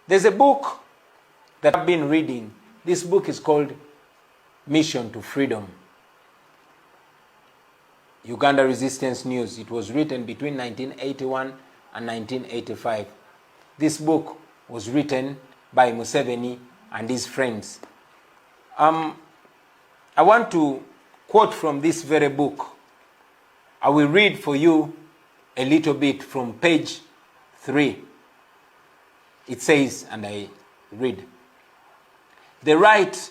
There's a book that I've been reading. This book is called Mission to Freedom. Uganda Resistance News. It was written between 1981 and 1985. This book was written by Museveni and his friends. I want to quote from this very book. I will read for you a little bit from page 3. It says, and I read, "The right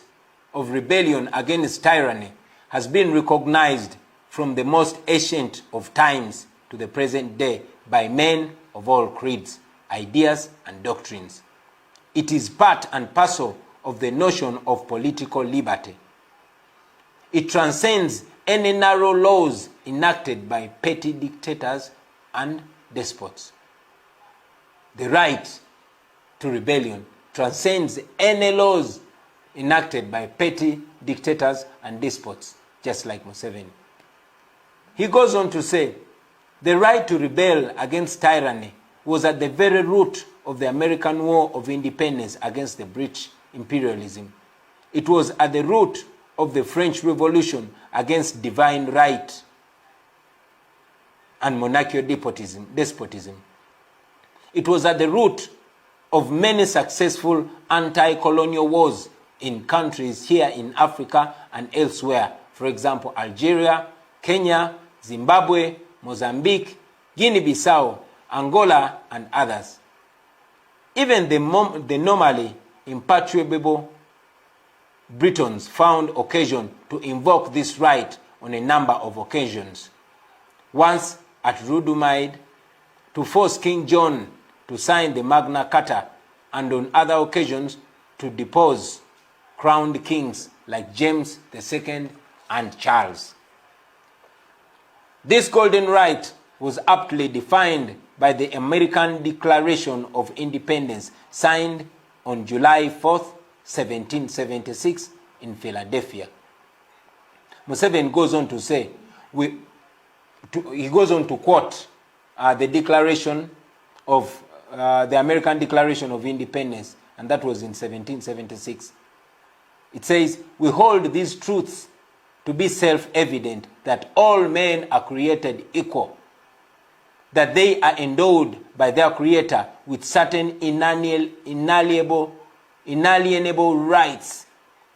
of rebellion against tyranny has been recognized from the most ancient of times to the present day by men of all creeds, ideas, and doctrines. It is part and parcel of the notion of political liberty. It transcends any narrow laws enacted by petty dictators and despots." The right to rebellion transcends any laws enacted by petty dictators and despots, just like Museveni. He goes on to say, the right to rebel against tyranny was at the very root of the American War of Independence against the British imperialism. It was at the root of the French Revolution against divine right and monarchical despotism. It was at the root of many successful anti-colonial wars in countries here in Africa and elsewhere. For example, Algeria, Kenya, Zimbabwe, Mozambique, Guinea-Bissau, Angola, and others. Even the normally imperturbable Britons found occasion to invoke this right on a number of occasions. Once at Rudumide, to force King John to sign the Magna Carta, and on other occasions to depose crowned kings like James II and Charles. This golden right was aptly defined by the American Declaration of Independence signed on July 4th, 1776 in Philadelphia. Museveni goes on to say, he goes on to quote the Declaration of the American Declaration of Independence, and that was in 1776. It says, "We hold these truths to be self-evident, that all men are created equal, that they are endowed by their Creator with certain inalienable rights,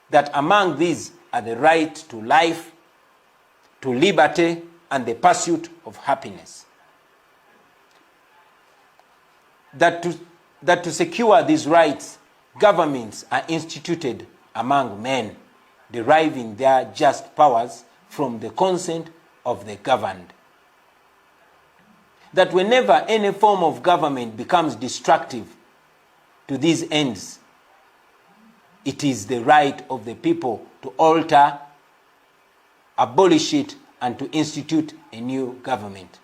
that among these are the right to life, to liberty, and the pursuit of happiness. That to secure these rights, governments are instituted among men, deriving their just powers from the consent of the governed. That whenever any form of government becomes destructive to these ends, it is the right of the people to alter, abolish it, and to institute a new government,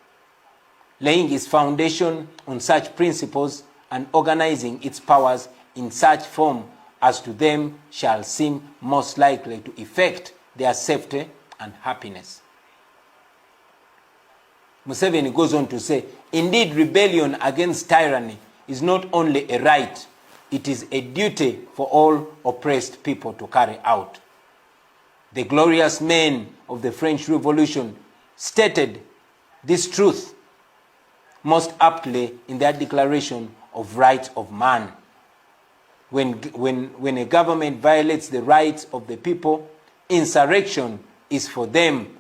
laying its foundation on such principles and organizing its powers in such form as to them shall seem most likely to effect their safety and happiness." Museveni goes on to say, "Indeed, rebellion against tyranny is not only a right, it is a duty for all oppressed people to carry out. The glorious men of the French Revolution stated this truth most aptly in their Declaration of Rights of Man. When a government violates the rights of the people, insurrection is for them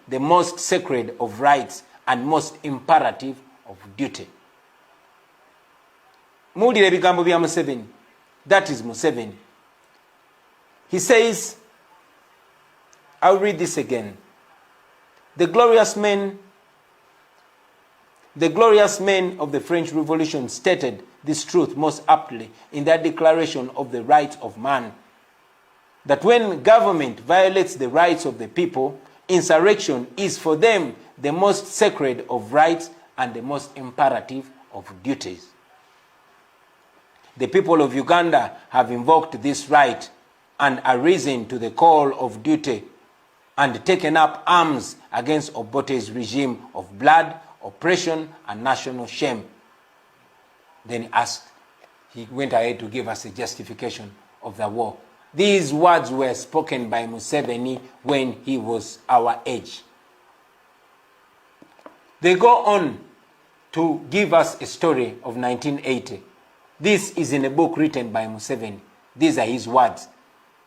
the most sacred of rights and most imperative of duty." Muwulire ebigambo bya Museveni. That is Museveni. He says, I'll read this again. The glorious men of the French Revolution stated this truth most aptly in their Declaration of the Rights of Man, that when government violates the rights of the people, insurrection is for them the most sacred of rights and the most imperative of duties. The people of Uganda have invoked this right and arisen to the call of duty and taken up arms against Obote's regime of blood, oppression, and national shame. Then he went ahead to give us a justification of the war. These words were spoken by Museveni when he was our age. They go on to give us a story of 1980. This is in a book written by Museveni. These are his words.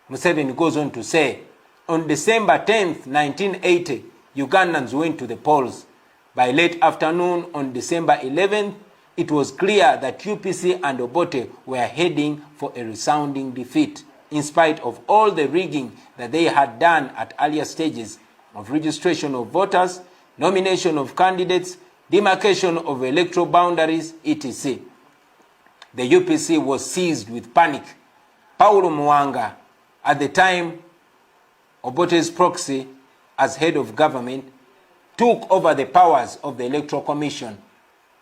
Museveni goes on to say, on December 10th, 1980, Ugandans went to the polls. By late afternoon on December 11th, it was clear that UPC and Obote were heading for a resounding defeat, in spite of all the rigging that they had done at earlier stages of registration of voters, nomination of candidates, demarcation of electoral boundaries, etc. The UPC was seized with panic. Paulo Muwanga, at the time Obote's proxy as head of government, took over the powers of the Electoral Commission,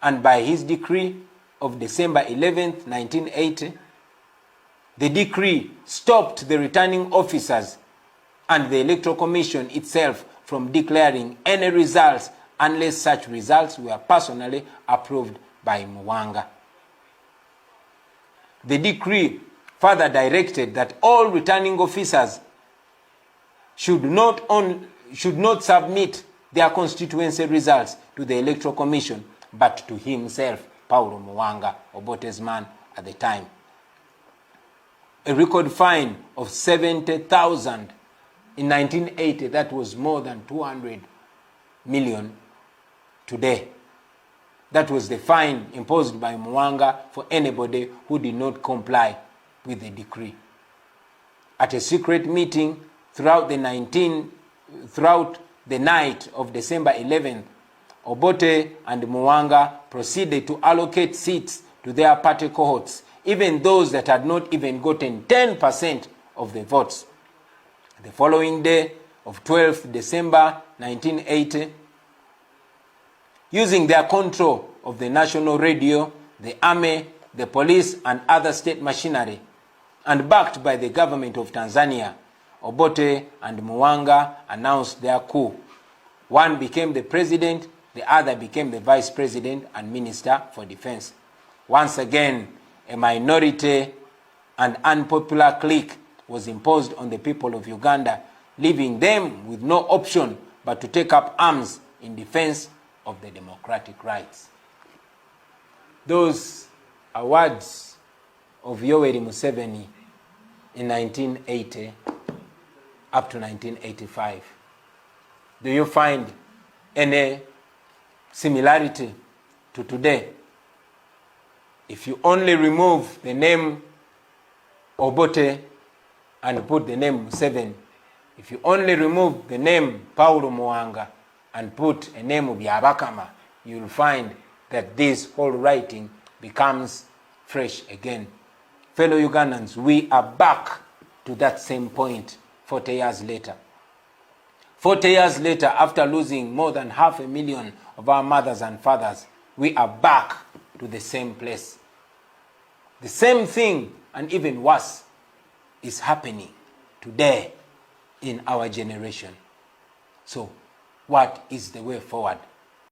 and by his decree of December 11th, 1980, the decree stopped the returning officers and the Electoral Commission itself from declaring any results unless such results were personally approved by Muwanga. The decree further directed that all returning officers should not submit their constituency results to the Electoral Commission, but to himself, Paulo Muwanga, Obote's man at the time. A record fine of 70,000 in 1980, that was more than 200 million today. That was the fine imposed by Muwanga for anybody who did not comply with the decree. At a secret meeting throughout the night of December 11th, Obote and Muwanga proceeded to allocate seats to their party cohorts, even those that had not even gotten 10% of the votes. The following day of 12th December 1980, using their control of the national radio, the army, the police, and other state machinery, and backed by the government of Tanzania, Obote and Muwanga announced their coup. One became the president, the other became the vice president and minister for defense. Once again, a minority and unpopular clique was imposed on the people of Uganda, leaving them with no option but to take up arms in defense of the democratic rights. Those are words of Yoweri Museveni in 1980 up to 1985. Do you find any similarity to today? If you only remove the name Obote and put the name Museveni, if you only remove the name Paulo Muwanga and put a name of Byabakama, you'll find that this whole writing becomes fresh again. Fellow Ugandans, we are back to that same point 40 years later. 40 years later, after losing more than 500,000 of our mothers and fathers, we are back to the same place. The same thing, and even worse, is happening today in our generation. So, what is the way forward?